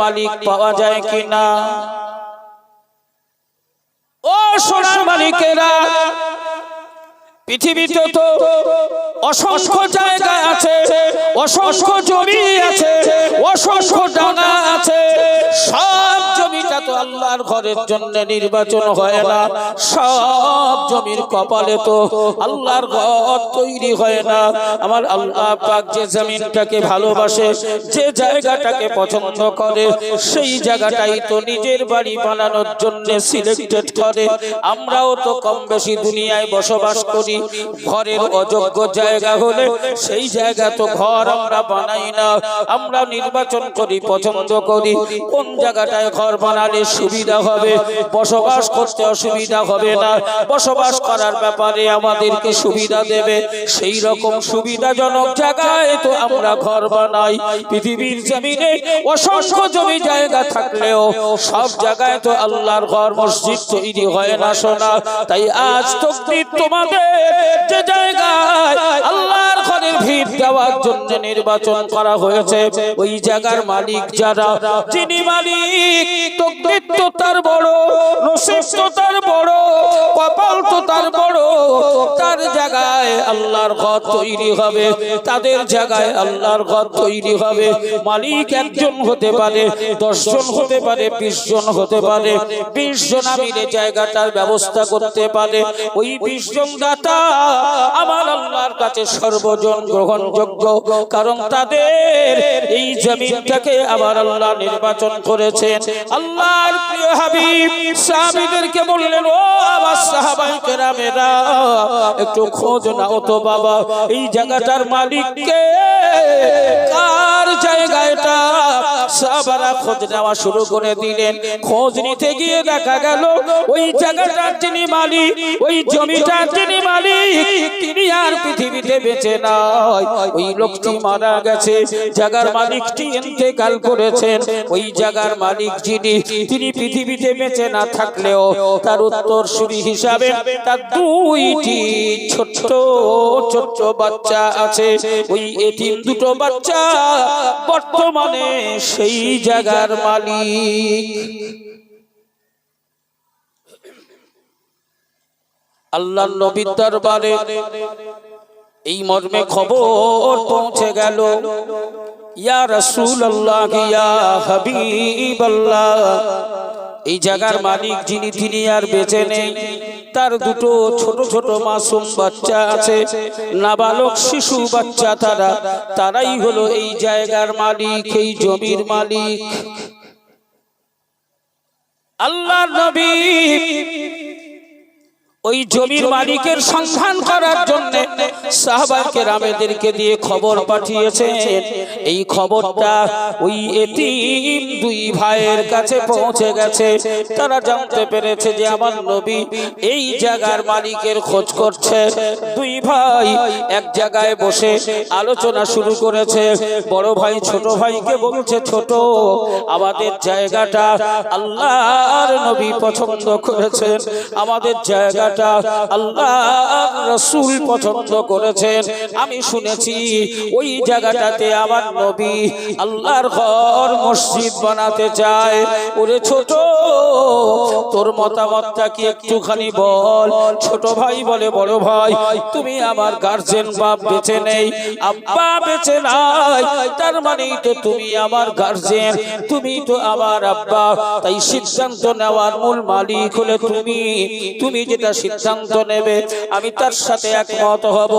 মালিক পাওয়া যায় কিনা? ও সোনার মালিকেরা, পৃথিবীতে তো অসংখ্য জায়গা আছে, অসংখ্য জমি আছে, অসংখ্য ডাঙা আছে। সব জমিটা তো আল্লাহর ঘরের জন্য নির্বাচন হয় না। সব জমির কপালে তো আল্লাহর ঘর তৈরি হয় না। আমার আল্লাহ পাক যে জমিনটাকে ভালোবাসে, যে জায়গাটাকে পছন্দ করে, সেই জায়গাটাই তো নিজের বাড়ি বানানোর জন্য সিলেক্টেড করে। আমরাও তো কম বেশি দুনিয়ায় বসবাস করি। ঘরের অযোগ্য জায়গা হলে সেই জায়গা তো ঘর আমরা বানাই না, আমরা নির্বাচন করি, পছন্দ করি কোন জায়গাটায় ঘর বানালে সুবিধা হবে, বসবাস করতে অসুবিধা হবে না, বসবাস করার ব্যাপারে আমাদেরকে সুবিধা দেবে, সেই রকম সুবিধাজনক জায়গায় তো আমরা ঘর বানাই। পৃথিবীর জমিনে অসংখ্য জমি জায়গা থাকলেও সব জায়গায় তো আল্লাহর ঘর মসজিদ তৈরি হয় না সোনা। তাই আজ তাকদীর তোমাদের যে জায়গায় আল্লাহর ঘরের ভিড় দেওয়ার জন্য নির্বাচন করা হয়েছে, ওই জায়গার মালিক যারা, যিনি মালিক, তাকদীর তো তার বড়, নসিব তো তার বড়, কপাল তো তার বড়। তার জায়গায় আল্লাহর ঘর তৈরি হবে, তাদের জায়গায় আল্লাহর ঘর তৈরি হবে। মালিক একজন হতে পারে, 10 জন হতে পারে, 20 জন হতে পারে, 20 জন মিলে জায়গাটার ব্যবস্থা করতে পারে। ওই 20 জন দাতা আমার আল্লাহর কাছে সর্বজন গ্রহণযোগ্য, কারণ তাদের এই জমিনটাকে আবার আল্লাহ নির্বাচন করেছেন। আল্লাহর প্রিয় হাবিব সাহাবীদেরকে বললেন, ও আমার সাহাবায়ে কেরামেরা, একটু খোঁজ নাও তো বাবা, এই জায়গাটার মালিক কে, কার জায়গা এটা? সাহাবারা খোঁজ নেওয়া শুরু করে দিলেন। খোঁজ নিতে গিয়ে দেখা গেল ওই জায়গাটার যিনি মালিক, ওই জমিটার যিনি মালিক, তিনি আর পৃথিবীতে বেঁচে নাই। ওই লোকটি মারা গেছে, জায়গার মালিকটি ইন্তেকাল করেছেন। ওই জায়গার মালিক যিনি, তিনি পৃথিবীতে বেঁচে না থাকলেও তার উত্তরসূরি হিসাবে তার 2টি ছোট্ট ছোট্ট বাচ্চা আছে। ওই এতিম 2টো বাচ্চা বর্তমানে সেই জায়গার মালিক। আল্লাহর নবীর দরবারে এই মর্মে খবর পৌঁছে গেল, ইয়া রাসূলুল্লাহ, ইয়া হাবিবাল্লাহ, এই জায়গার মালিক যিনি, তিনি আর বেঁচে নেই। তার 2টো ছোট ছোট মাসুম বাচ্চা আছে, নাবালক শিশু বাচ্চা, তারাই হলো এই জায়গার মালিক, এই জমির মালিক। আল্লাহর নবী ওই জমির মালিকের সন্ধান করার জন্য সাহাবায়ে কেরামদেরকে দিয়ে খবর পাঠিয়েছেন। এই খবরটা ওই এতিম 2 ভাইয়ের কাছে পৌঁছে গেছে। তারা জানতে পেরেছে যে আমার নবী এই জায়গার মালিকের খোঁজ করছে। 2 ভাই এক জায়গায় বসে আলোচনা শুরু করেছে। বড় ভাই ছোট ভাইকে বলছে, ছোট, আমাদের জায়গাটা আল্লাহর নবী পছন্দ করেছেন, আমাদের জায়গাটা আল্লাহর রাসূল পছন্দ করেছেন। আমি শুনেছি ওই জায়গাটাতে আমার নবী আল্লাহর ঘর মসজিদ বানাতে চায়। ওরে ছোট, তোর মতামতটা কি একটুখানি বল। ছোট ভাই বলে, বড় ভাই, তুমি আমার গার্জিয়ান, বাপ বেঁচে নেই, আব্বা বেঁচে নাই, তার মানেই তো তুমি আমার গার্জিয়ান, তুমি তো আমার আব্বা। তাই সিদ্ধান্ত নেওয়ার মূল মালিক হলে তুমি যেটা সিদ্ধান্ত নেবে আমি তার সাথে একমত হব,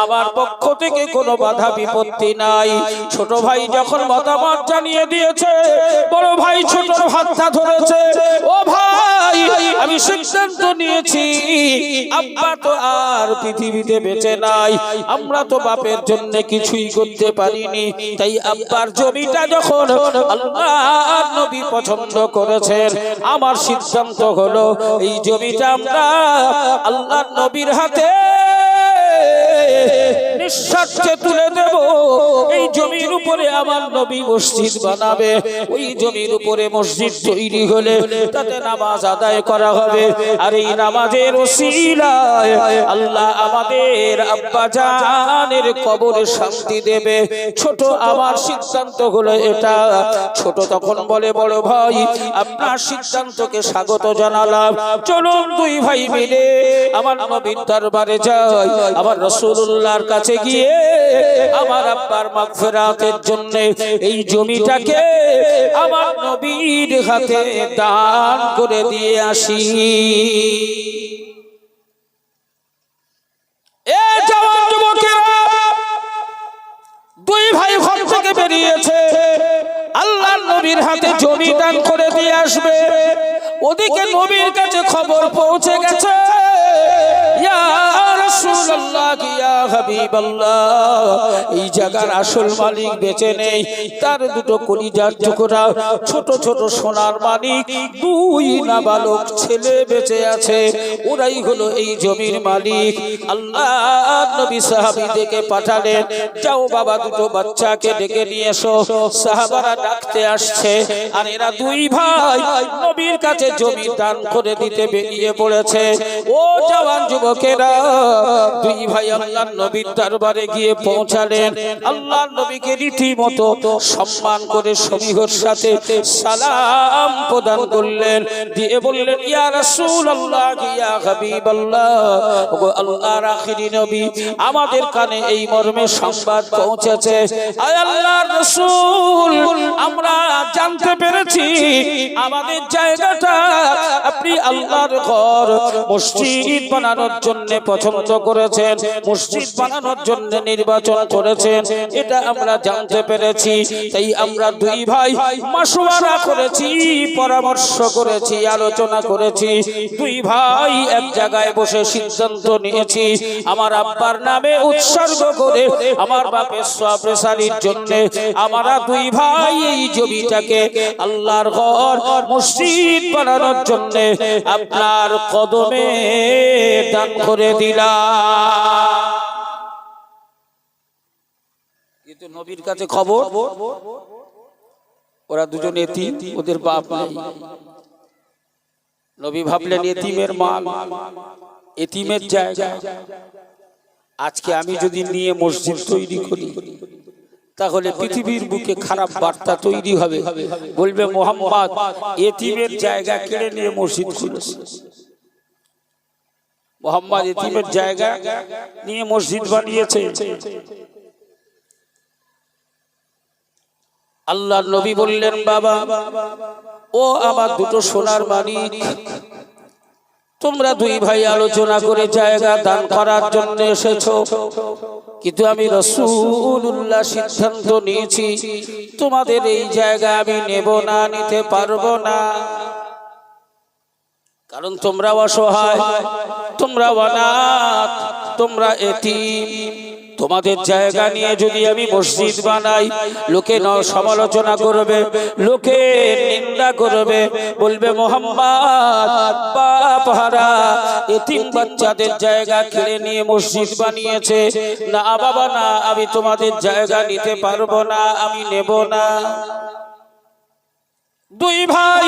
আমার পক্ষ থেকে কোনো বাধা বিপত্তি নাই। ছোট ভাই যখন মতামত জানিয়ে দিয়েছে, বড় ভাই ছোটর হাতটা ধরেছে, ও ভাই, আমি সিদ্ধান্ত নিয়েছি, আব্বা তো আর পৃথিবীতে বেঁচে নাই, আমরা তো বাপের জন্য কিছুই করতে পারিনি, তাই আব্বার জমিটা যখন আল্লাহর নবী পছন্দ করেছেন, আমার সিদ্ধান্ত হলো এই জমিটা আমরা আল্লাহর নবীর হাতে নিঃস্বার্থে তুলে দেব। এই জমির উপরে আমার নবী মসজিদ বানাবে, ওই জমির উপরে মসজিদ তৈরি হলে তাতে নামাজ আদায় করা হবে। আর এই নামাজের ওসিলায় আল্লাহ আমাদের আব্বা জানের কবরে শান্তি দেবে। ছোট আমার সিদ্ধান্ত হলো এটা। ছোট তখন বলে, বড় ভাই আপনার সিদ্ধান্তকে স্বাগত জানালাম, চলুন দুই ভাই মিলে আমার নবীর দরবারে যাই, আমার রাসূলুল্লাহর কাছে গিয়ে আমার আব্বার মাগফিরাতের জন্য এই জমিটাকে আমার নবীর হাতে দান করে দিয়ে আসি। এ জওয়ান যুবকেরা, দুই ভাই ঘর থেকে বেরিয়েছে, আল্লাহর নবীর হাতে জমি দান করে দিয়ে আসবে। ওদিকে নবীর কাছে খবর পৌঁছে গেছে, ইয়া রাসূলুল্লাহ, ইয়া হাবিবাল্লাহ, এই জায়গার আসল মালিক বেঁচে নেই, তার দুটো কলিজার টুকরা ছোট ছোট সোনার মালিক দুই নাবালক ছেলে বেঁচে আছে, ওরাই হলো এই জমির মালিক। আল্লাহর নবী সাহাবীদেরকে পাঠালেন, যাও বাবা দুটো বাচ্চাকে ডেকে নিয়ে এসো। সাহাবারা ডাকতে আসছে, আর এরা দুই ভাই নবীর কাছে জমি দান করে দিতে বেরিয়ে পড়েছে। ও জওয়ান যুবকেরা, দুই ভাই আল্লাহর নবীর দরবারে গিয়ে পৌঁছালেন। আল্লাহর নবীকে রীতিমতো সম্মান করে সমীহর সাথে সালাম প্রদান করলেন, দিয়ে বললেন, ইয়া রাসূলুল্লাহ, ইয়া হাবিবাল্লাহ, ওগো আল্লাহর আখিরি নবী, আমাদের কানে এই মর্মে সংবাদ পৌঁছেছে, আয় আল্লাহর রাসূল, আমরা জানতে পেরেছি আমাদের জায়গাটা আপনি আল্লাহর ঘর মসজিদ বানানোর জন্য পছন্দ করেছেন, মসজিদ বানানোর জন্য নির্বাচন করেছেন, এটা আমরা জানতে পেরেছি। তাই আমরা দুই ভাই মাশওয়ারা করেছি, পরামর্শ করেছি, আলোচনা করেছি, দুই ভাই এক জায়গায় বসে সিদ্ধান্ত নিয়েছি, আমার আব্বার নামে উৎসর্গ করে আমার বাপের সওয়াবের জন্য আমরা দুই ভাই এই জমিটাকে আল্লাহর ঘর মসজিদ বানানোর জন্য আপনার কদমে দান করে দিলাম। কিন্তু নবীর কাছে খবর, ওরা দুজন এতিম, ওদের বাপ নাই। নবী ভাবলেন, এতিমের মাল, এতিমের জায়গা, আজকে আমি যদি নিয়ে মসজিদ তৈরি করি তাহলে পৃথিবীর বুকে খারাপ বার্তা তৈরি হবে, বলবে মুহাম্মদ এতিমের জায়গা কেড়ে নিয়ে মসজিদ খুলেছে, মুহাম্মদ এতিমের জায়গা নিয়ে মসজিদ বানিয়েছে। আল্লাহর নবী বললেন, বাবা ও আমার দুটো সোনার মানিক, তোমরা দুই ভাই আলোচনা করে জায়গা দান করার জন্য এসেছো, কিন্তু আমি রাসূলুল্লাহ সিদ্ধান্ত নিয়েছি তোমাদের এই জায়গা আমি নেব না, নিতে পারবো না, কারণ তোমরা অসহায়, তোমরা অনাথ, তোমরা এতিম। তোমাদের জায়গা নিয়ে যদি আমি মসজিদ বানাই, লোকে সমালোচনা করবে, লোকে নিন্দা করবে, বলবে মুহাম্মদ বাপ হারা এতিম বাচ্চাদের জায়গা কেড়ে নিয়ে মসজিদ বানিয়েছে। না বাবা না, আমি তোমাদের জায়গা নিতে পারবো না, আমি নেব না। দুই ভাই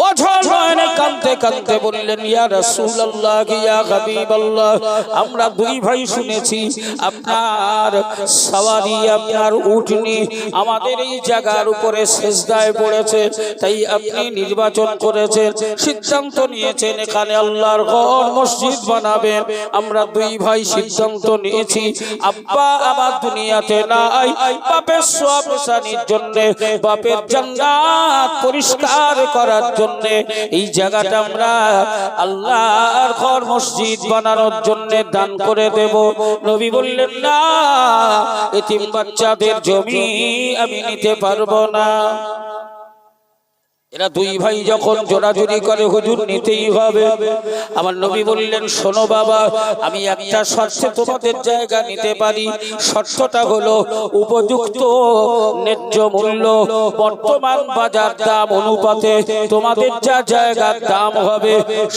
অঝর নয়নে কাঁদতে কাঁদতে বললেন, ইয়া রাসূলুল্লাহ, ইয়া হাবিবাল্লাহ, আমরা দুই ভাই শুনেছি আপনার সওয়ারি, আপনার উটনি আমাদের এই জায়গার উপরে সিজদায় পড়েছে, তাই আপনি নির্বাচন করেছেন, সিদ্ধান্ত নিয়েছেন এখানে আল্লাহর ঘর মসজিদ বানাবেন। আমরা দুই ভাই সিদ্ধান্ত নিয়েছি, আব্বা আমার দুনিয়াতে নাই, বাপের সওয়াবের জন্য, বাপের জান্নাত পরিষ্কার করার জন্য এই জায়গাটা আমরা আল্লাহর ঘর মসজিদ বানানোর জন্য দান করে দেব। নবী বললেন, না, এতিম বাচ্চাদের জমি আমি নিতে পারবো না। এরা দুই ভাই যখন জোরাজুরি করে হুজুর নিতেই হবে। আমার নবী বললেন, শোনো বাবা, আমি একটা শর্তে তোমাদের জায়গা নিতে পারি। শর্তটা হলো উপযুক্ত ন্যায্য মূল্য, বর্তমান বাজার দাম অনুপাতে তোমাদের যা জায়গার দাম হবে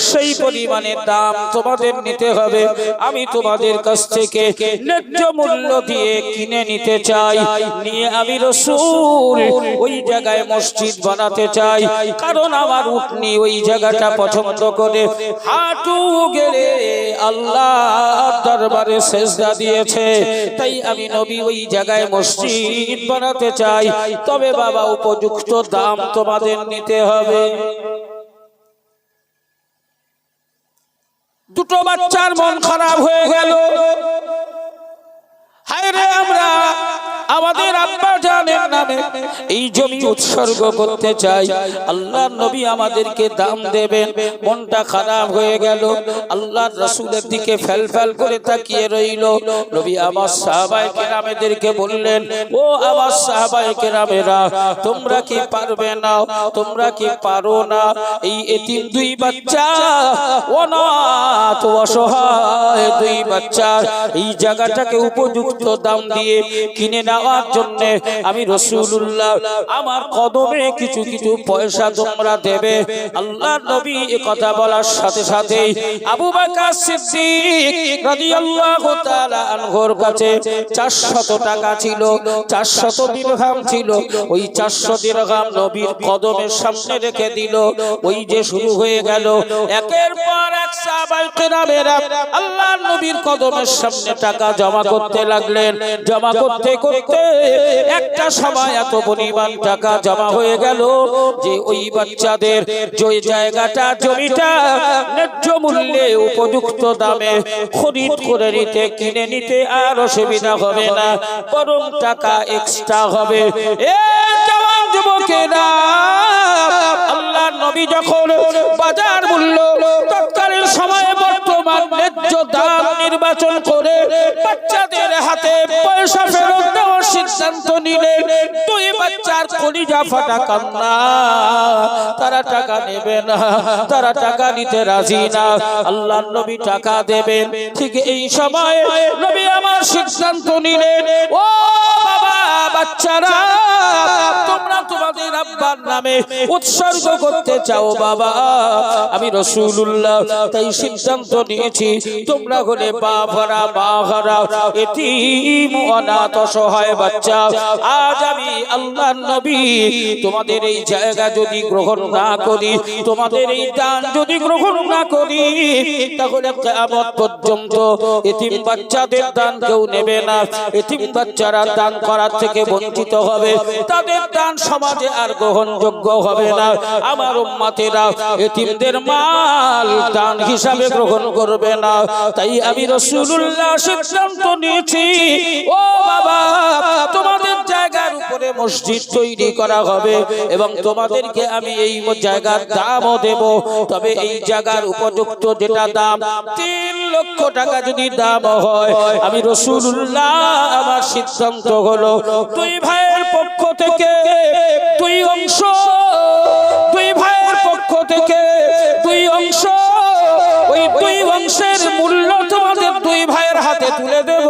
সেই পরিমাণে দাম তোমাদের নিতে হবে। আমি তোমাদের কাছ থেকে ন্যায্য মূল্য দিয়ে কিনে নিতে চাই, নিয়ে আমি রাসূল ওই জায়গায় মসজিদ বানাতে চাই। কারণ আমার উটনি ওই জায়গাটা পছন্দ করে হাঁটু গেড়ে আল্লাহর দরবারে সেজদা দিয়েছে, তাই আমি নবী ওই জায়গায় মসজিদ বানাতে চাই। তবে বাবা উপযুক্ত দাম তোমাদের নিতে হবে। দুটো বাচ্চার মন খারাপ হয়ে গেল। হায় রে, আমরা আমাদের আব্বা জানের নামে এই জমি উৎসর্গ করতে চাই, আল্লাহর নবী আমাদেরকে দাম দেবেন। মনটা খারাপ হয়ে গেল। আল্লাহর রাসূলের দিকে ফেলফেল করে তাকিয়ে রইল। নবী আমার সাহাবায়ে কেরামদেরকে বললেন, ও আমার সাহাবায়ে কেরামেরা, তোমরা কি পারবে না? তোমরা কি পারো না? এই এতিম দুই বাচ্চা, অনাথ অসহায় দুই বাচ্চা, এই জায়গাটাকে উপযুক্ত দাম দিয়ে কিনে নেওয়ার জন্য আমি রাসূলুল্লাহ আমার কদমে কিছু কিছু পয়সা তোমরা দেবে। আল্লাহর নবী এই কথা বলার সাথে সাথে আবু বকর সিদ্দিক রাদিয়াল্লাহু তাআলা আনহুর কাছে 400 টাকা ছিল, 400 দিরহাম ছিল। ওই 400 দিরহাম নবীর কদমের সামনে রেখে দিল। ওই যে শুরু হয়ে গেল একের পর এক সাহাবায়ে কেরামেরা আল্লাহর নবীর কদমের সামনে টাকা জমা করতে লাগলেন। জমা করতে করতে একটা সময় এত পরিমাণ টাকা জমা হয়ে গেল যে ওই বাচ্চাদের যে জায়গাটা, জমিটা ন্যায্য মূল্যে উপযুক্ত দামে খরিদ করে নিতে, কিনে নিতে আর অসুবিধা হবে না, বরং টাকা এক্সট্রা হবে। এ জওয়ান যুবকেরা, আল্লাহর নবী যখন বাজার মূল্য তৎকালীন সময়ে বর্তমান ন্যায্য দাম নির্বাচন করে বাচ্চাদের হাতে পয়সা ফেরত দেওয়ার সিদ্ধান্ত নিলেন, দুই বাচ্চার কলিজা ফাটা কান্না। তারা টাকা নেবে না, তারা টাকা নিতে রাজি না। আল্লাহর নবী টাকা দেবেন। ঠিক এই সময় নবী আমার সিদ্ধান্ত নিলেন, ও বাবা বাচ্চারা, তোমরা তোমাদের আব্বার নামে উৎসর্গ করতে চাও বাবা, আমি রাসূলুল্লাহ তাই সিদ্ধান্ত নিয়েছি তোমরা হলে বাবারা বাহারা এতিম অনাথ অসহায় বাচ্চা। আজ আমি আল্লাহর নবী তোমাদের এই জায়গা যদি গ্রহণ না করি, তোমাদের এই দান যদি গ্রহণ না করি, তাহলে কিয়ামত পর্যন্ত এতিম বাচ্চাদের দান কেউ নেবে না। এতিম বাচ্চারা দান করার থেকে বঞ্চিত হবে, তাদের দান সমাজে আর গ্রহণযোগ্য হবে না। আমার উম্মতেরা এতিমদের মাল দান হিসাবে গ্রহণ করবে না। তাই আমি রাসূলুল্লাহ সিদ্ধান্ত নিয়েছি, ও বাবা, তোমাদের জায়গার উপরে মসজিদ তৈরি করা হবে এবং তোমাদেরকে আমি এই জায়গার দামও দেব। তবে এই জায়গার উপযুক্ত যেটা দাম 3 লক্ষ টাকা যদি দাম হয়, আমি রাসূলুল্লাহ আমার সিদ্ধান্ত হলো দুই ভাইয়ের পক্ষ থেকে 2 অংশ, দুই ভাইয়ের পক্ষ থেকে 2 অংশ, ওই 2 অংশের মূল্য তোমাদের দুই ভাইয়ের হাতে তুলে দেব।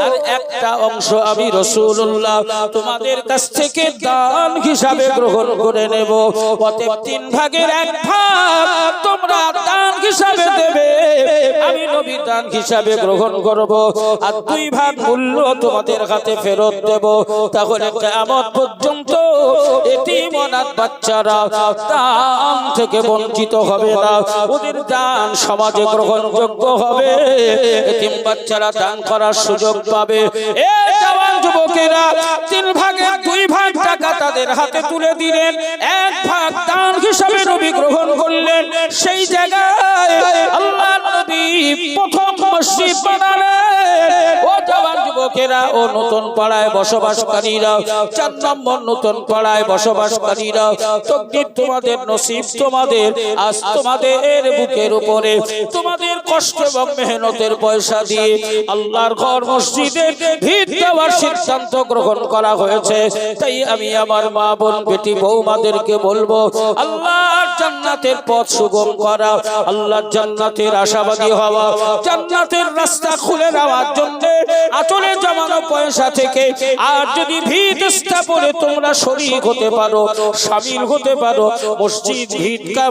আর একটা অংশ আমি রাসূলুল্লাহ তোমাদের কাছ থেকে দান হিসাবে গ্রহণ করে নেব। অতএব 3 ভাগের 1 ভাগ তোমরা দান হিসাবে দেবে, আমি নবী দান হিসাবে গ্রহণ করব। আর 2 ভাগ মূল্য তোমাদের হাতে ফেরত দেব। তাহলে কিয়ামত পর্যন্ত এতিম অনাথ বাচ্চারা দান থেকে বঞ্চিত হবে না, ওদের দান সমাজে গ্রহণযোগ্য হবে, এতিম বাচ্চারা দান করার সুযোগ পাবে। এই জওয়ান যুবকেরা 3 ভাগের 2 ভাগ টাকা তাদের হাতে তুলে দিলেন, 1 ভাগ দান হিসাবে নবী গ্রহণ করলেন। সেই জায়গায় আল্লাহর নবী প্রথম মসজিদ বানালেন। ও জওয়ান যুবক লোকেরা ও নতুন পাড়ায় বসবাসকারীরা, 4 নম্বর নতুন পাড়ায় বসবাসকারীরা, তকদির তোমাদের নসিব তোমাদের, আজ তোমাদের বুকের উপরে তোমাদের কষ্ট এবং মেহনতের পয়সা দিয়ে আল্লাহর ঘর মসজিদের ভিত দেওয়ার সিদ্ধান্ত গ্রহণ করা হয়েছে। তাই আমি আমার মা বোন বেটি বৌমাদেরকে বলবো, আল্লাহর জান্নাতের পথ সুগম করা, আল্লাহর জান্নাতের আশাবাদী হওয়া, জান্নাতের রাস্তা খুলে দেওয়ার জন্য আচলে জমানো পয়সা থেকে আর যদি ভিত স্থাপনে তোমরা শরীক হতে পারো, শামিল হতে পারো, মসজিদ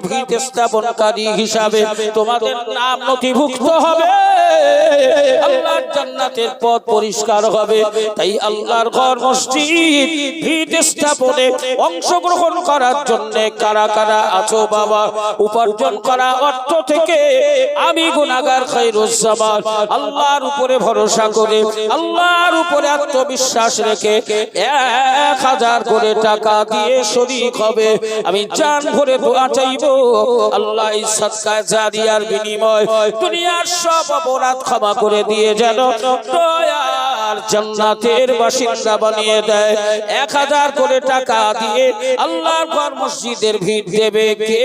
ভিত স্থাপনকারী হিসাবে তোমাদের নাম নথিভুক্ত হবে, আল্লাহর জান্নাতের পথ পরিষ্কার হবে। তাই আল্লাহর ঘর মসজিদ ভিত স্থাপনে অংশগ্রহণ করার জন্য কারা কারা আছো বাবা, উপার্জন করা অর্থ থেকে আমি গুনাহগার খায়রুজ্জামান আল্লাহর উপরে ভরসা করে, আল্লাহর উপরে আত্মবিশ্বাস রেখে 1000 করে টাকা দিয়ে শরীক হবে। আমি জান ভরে দোয়া চাইবো, আল্লাহ এই সাদকায়ে জারিয়ার বিনিময় দুনিয়ার সব অপরাধ ক্ষমা করে দিয়ে যেন দয়ার জান্নাতের বাসিন্দা বানিয়ে দেয়। 1000 করে টাকা দিয়ে আল্লাহর ঘর মসজিদের ভিত দেবে কে?